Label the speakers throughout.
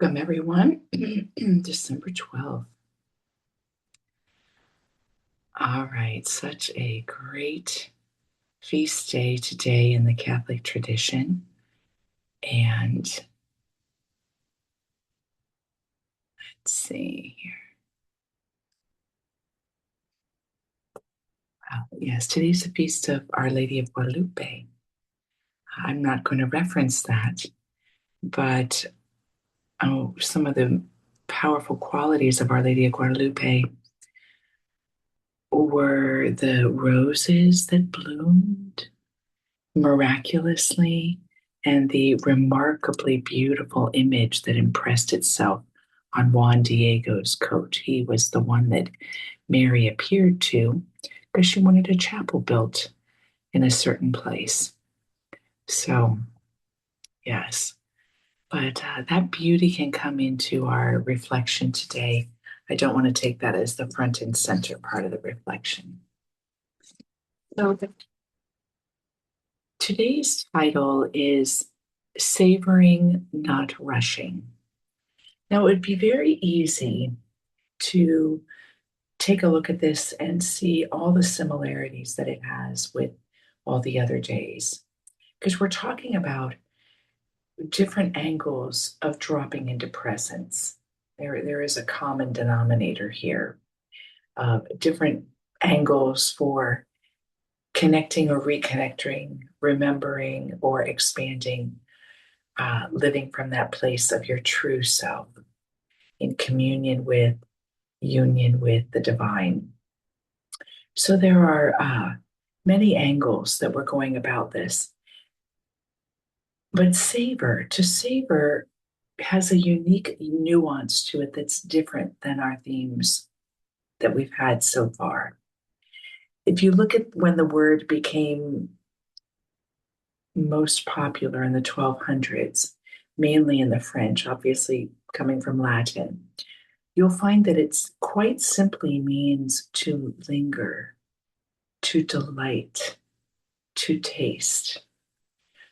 Speaker 1: Welcome, everyone. December 12th. All right, such a great feast day today in the Catholic tradition. And let's see here. Yes, today's the feast of Our Lady of Guadalupe. I'm not going to reference that, but some of the powerful qualities of Our Lady of Guadalupe were the roses that bloomed miraculously, and the remarkably beautiful image that impressed itself on Juan Diego's coat. He was the one that Mary appeared to because she wanted a chapel built in a certain place. So, yes, but that beauty can come into our reflection today. I don't want to take that as the front and center part of the reflection. So, today's title is Savoring, Not Rushing. Now, it would be very easy to take a look at this and see all the similarities that it has with all the other days, because we're talking about different angles of dropping into presence. There is a common denominator here, different angles for connecting or reconnecting, remembering or expanding, living from that place of your true self in communion with, union with the divine. So there are many angles that we're going about this. But to savor has a unique nuance to it that's different than our themes that we've had so far. If you look at when the word became most popular in the 1200s, mainly in the French, obviously coming from Latin, you'll find that it's quite simply means to linger, to delight, to taste.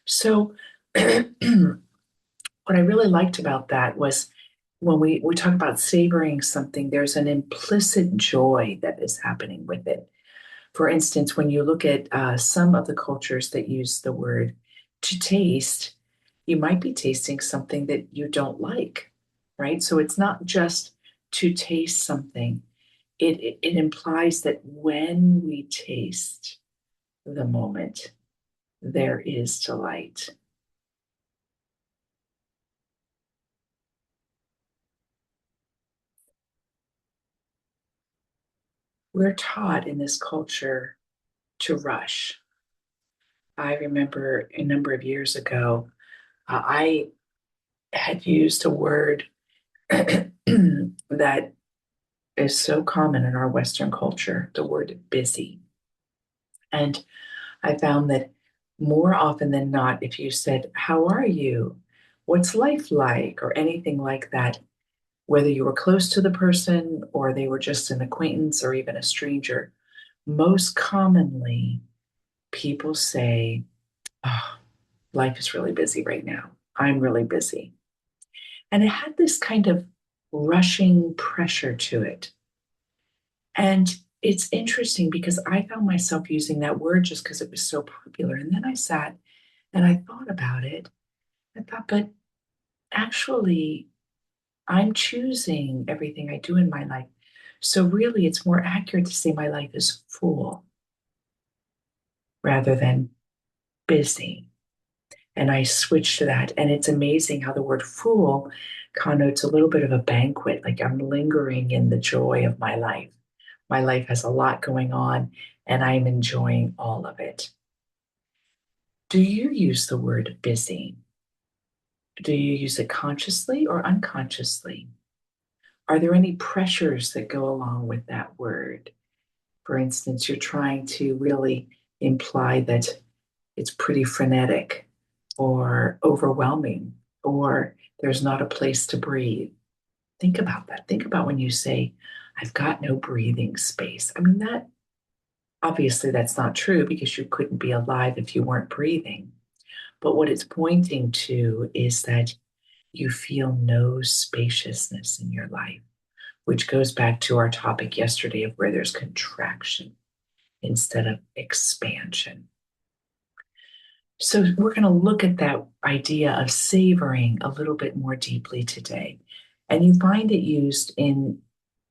Speaker 1: So, what I really liked about that was when we talk about savoring something, there's an implicit joy that is happening with it. For instance, when you look at some of the cultures that use the word to taste, you might be tasting something that you don't like, right? So it's not just to taste something, it implies that when we taste the moment, there is delight. We're taught in this culture to rush. I remember a number of years ago, I had used a word that is so common in our Western culture, the word busy. And I found that more often than not, if you said, "How are you? What's life like?" or anything like that, whether you were close to the person or they were just an acquaintance or even a stranger, most commonly people say, "Oh, life is really busy right now. I'm really busy." And it had this kind of rushing pressure to it. And it's interesting because I found myself using that word just because it was so popular. And then I sat and I thought about it. I thought, but actually, I'm choosing everything I do in my life. So really, it's more accurate to say my life is full rather than busy. And I switched to that. And it's amazing how the word full connotes a little bit of a banquet, like I'm lingering in the joy of my life. My life has a lot going on, and I'm enjoying all of it. Do you use the word busy? Do you use it consciously or unconsciously? Are there any pressures that go along with that word? For instance, you're trying to really imply that it's pretty frenetic or overwhelming or there's not a place to breathe. Think about that. Think about when you say, I've got no breathing space. I mean, that obviously that's not true because you couldn't be alive if you weren't breathing. But what it's pointing to is that you feel no spaciousness in your life, which goes back to our topic yesterday of where there's contraction instead of expansion. So we're going to look at that idea of savoring a little bit more deeply today. And you find it used in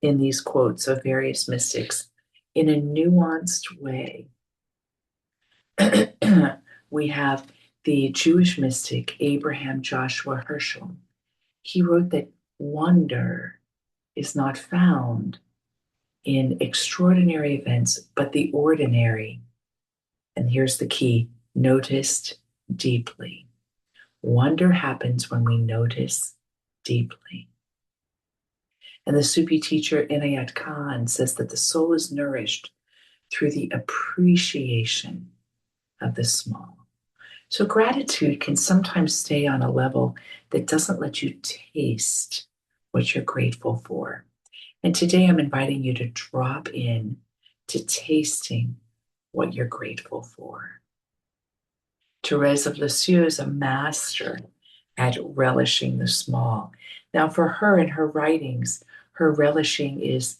Speaker 1: these quotes of various mystics in a nuanced way. We have the Jewish mystic Abraham Joshua Herschel. He wrote that wonder is not found in extraordinary events, but the ordinary. And here's the key: noticed deeply. Wonder happens when we notice deeply. And the Sufi teacher Inayat Khan says that the soul is nourished through the appreciation of the small. So gratitude can sometimes stay on a level that doesn't let you taste what you're grateful for. And today I'm inviting you to drop in to tasting what you're grateful for. Therese of Lisieux is a master at relishing the small. Now, for her in her writings, her relishing is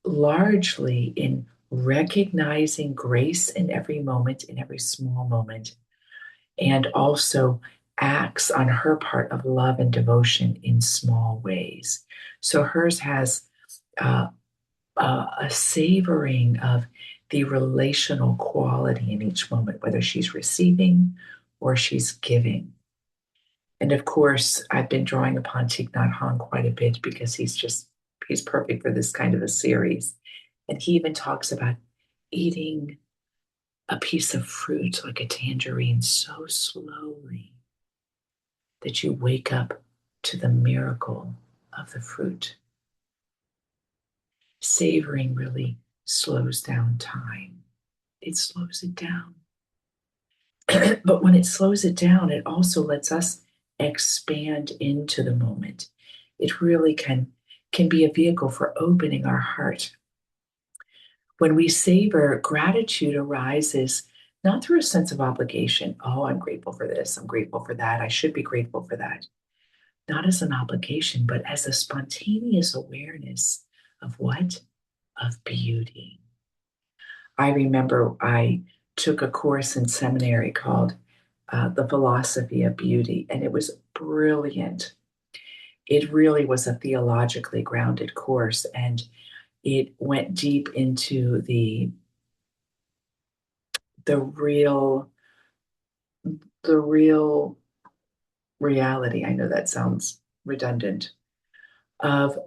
Speaker 1: largely in recognizing grace in every moment, in every small moment, and also acts on her part of love and devotion in small ways. So hers has a savoring of the relational quality in each moment, whether she's receiving or she's giving. And of course, I've been drawing upon Thich Nhat Hanh quite a bit because he's perfect for this kind of a series. And he even talks about eating a piece of fruit like a tangerine so slowly that you wake up to the miracle of the fruit. Savoring really slows down time. It slows it down. But when it slows it down, it also lets us expand into the moment. It really can be a vehicle for opening our heart. When we savor, gratitude arises not through a sense of obligation. Oh, I'm grateful for this. I'm grateful for that. I should be grateful for that. Not as an obligation, but as a spontaneous awareness of what? Of beauty. I remember I took a course in seminary called The Philosophy of Beauty, and it was brilliant. It really was a theologically grounded course, and it went deep into the real the real reality. I know that sounds redundant, of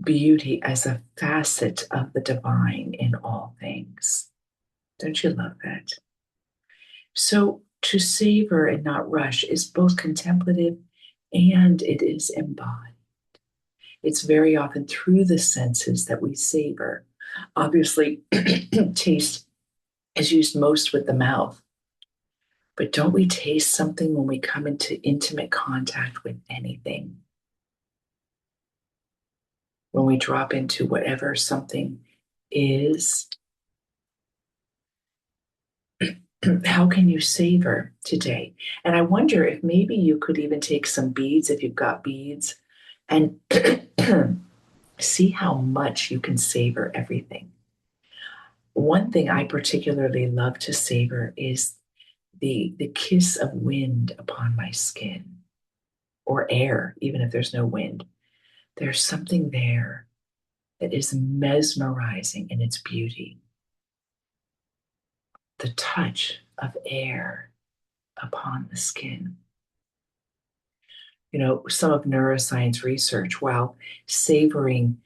Speaker 1: beauty as a facet of the divine in all things. Don't you love that? So to savor and not rush is both contemplative and it is embodied. It's very often through the senses that we savor. Obviously, taste is used most with the mouth, but don't we taste something when we come into intimate contact with anything? When we drop into whatever something is, how can you savor today? And I wonder if maybe you could even take some beads, if you've got beads, and see how much you can savor everything. One thing I particularly love to savor is the kiss of wind upon my skin, or air, even if there's no wind. There's something there that is mesmerizing in its beauty. The touch of air upon the skin. You know, some of neuroscience research, while savoring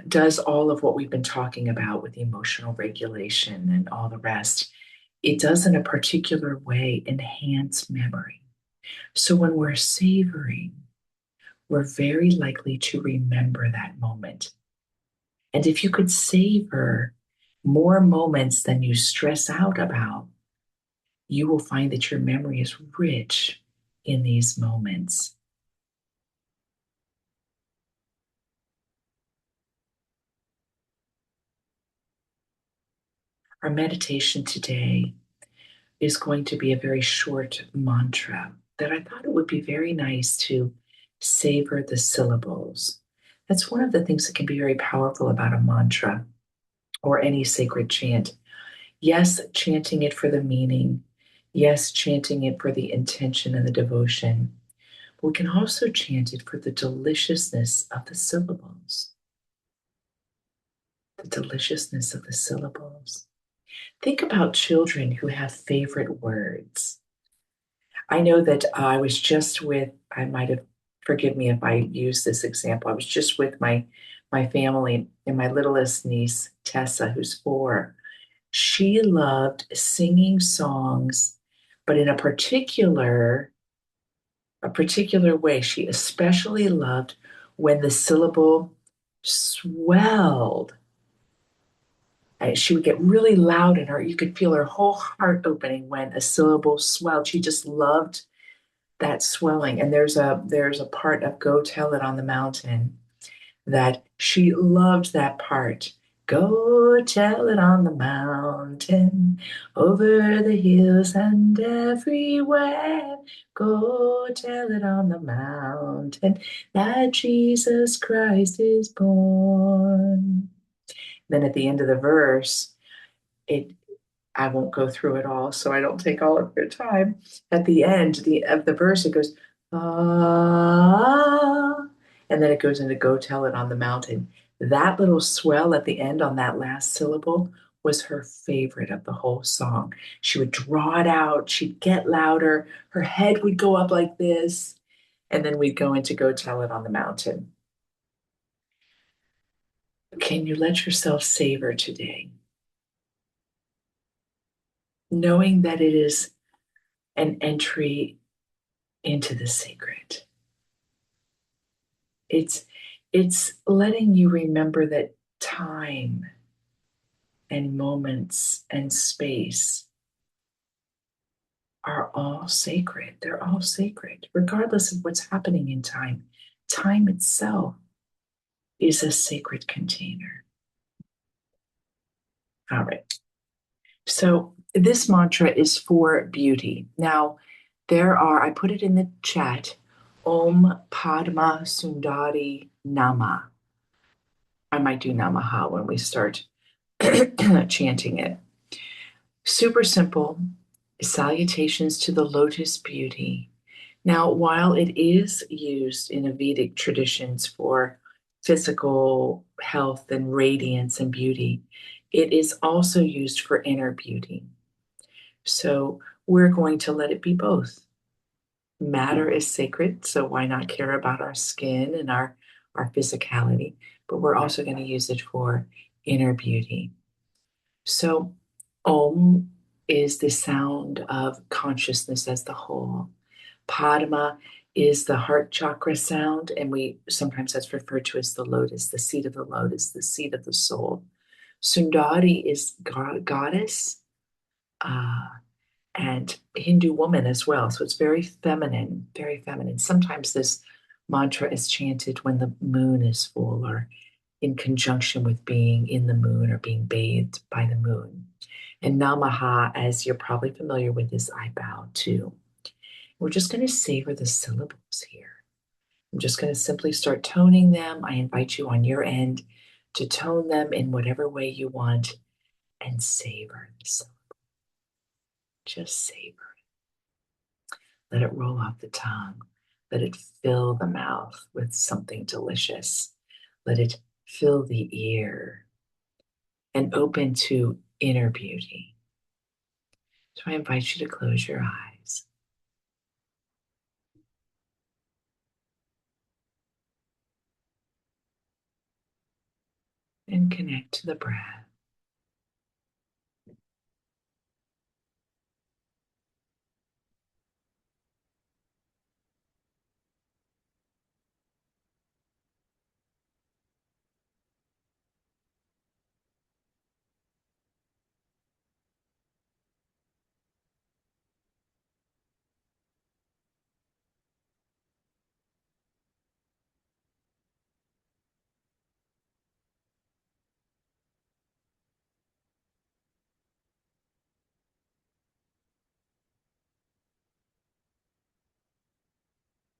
Speaker 1: does all of what we've been talking about with emotional regulation and all the rest, it does in a particular way enhance memory. So when we're savoring, we're very likely to remember that moment. And if you could savor more moments than you stress out about, you will find that your memory is rich in these moments. Our meditation today is going to be a very short mantra. that I thought it would be very nice to savor the syllables. That's one of the things that can be very powerful about a mantra or any sacred chant. Yes, chanting it for the meaning. Yes, chanting it for the intention and the devotion. But we can also chant it for the deliciousness of the syllables. The deliciousness of the syllables. Think about children who have favorite words. I know that I was just with, I might have, forgive me if I use this example. I was just with my family and my littlest niece, Tessa, who's 4. She loved singing songs, but in a particular way. She especially loved when the syllable swelled. She would get really loud in her. You could feel her whole heart opening when a syllable swelled. She just loved that swelling. And there's a part of Go Tell It on the Mountain that she loved that part. Go tell it on the mountain, over the hills and everywhere. Go tell it on the mountain that Jesus Christ is born. Then at the end of the verse, it I won't go through it all, so I don't take all of your time. At the end of the verse, it goes, ah, and then it goes into Go Tell It on the Mountain. That little swell at the end on that last syllable was her favorite of the whole song. She would draw it out, she'd get louder, her head would go up like this, and then we'd go into Go Tell It on the Mountain. Can you let yourself savor today, knowing that it is an entry into the sacred? It's it's letting you remember that time and moments and space are all sacred. They're all sacred, regardless of what's happening in time. Time itself is a sacred container. All right. So this mantra is for beauty. Now, I put it in the chat, Om Padma Sundari Nama. I might do Namaha when we start chanting it. Super simple. Salutations to the lotus beauty. Now, while it is used in Vedic traditions for physical health and radiance and beauty, it is also used for inner beauty. So we're going to let it be both. Matter is sacred, so why not care about our skin and our physicality? But we're also going to use it for inner beauty. So, Om is the sound of consciousness as the whole. Padma is the heart chakra sound, and we sometimes that's referred to as the lotus, the seat of the lotus, the seat of the soul. Sundari is goddess uh, and Hindu woman as well. So it's very feminine, very feminine. Sometimes this mantra is chanted when the moon is full or in conjunction with being in the moon or being bathed by the moon. And Namaha, as you're probably familiar with, is I bow to. We're just going to savor the syllables here. I'm just going to simply start toning them. I invite you on your end to tone them in whatever way you want and savor the syllable. Just savor. Let it roll off the tongue. Let it fill the mouth with something delicious. Let it fill the ear and open to inner beauty. So I invite you to close your eyes and connect to the breath.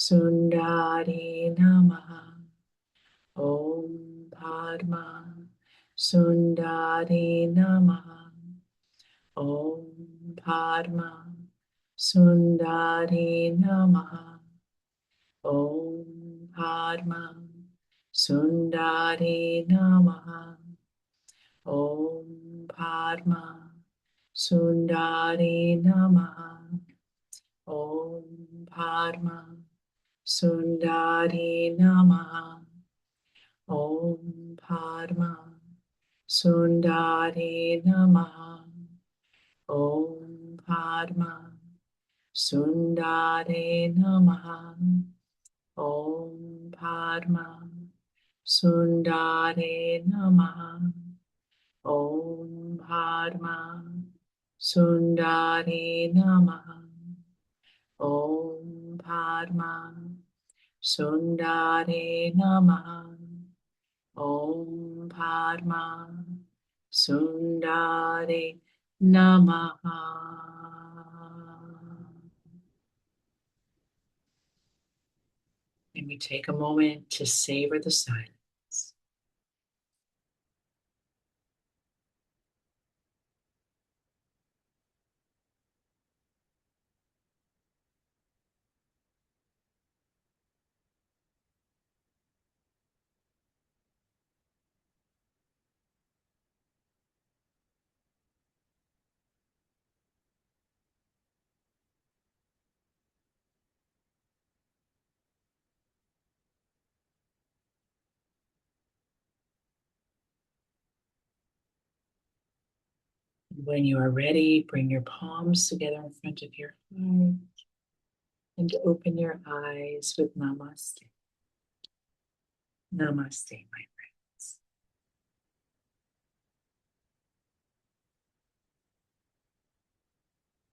Speaker 1: Sundari Namaha. Om Padma Sundari Namaha. Om Padma Sundari Namaha. Om Padma Sundari Namaha. Om Padma Sundari Namaha. Om Padma Sundari Namaha. Om Padma Sundari Namaha. Om Padma Sundari Namaha. Om Padma Sundari Namaha. Om Padma Sundari Namaha. Om Padma Sundari Namaha. Om Padma Sundari Namaha. And we take a moment to savor the silence. When you are ready, bring your palms together in front of your heart and open your eyes with Namaste. Namaste, my friend.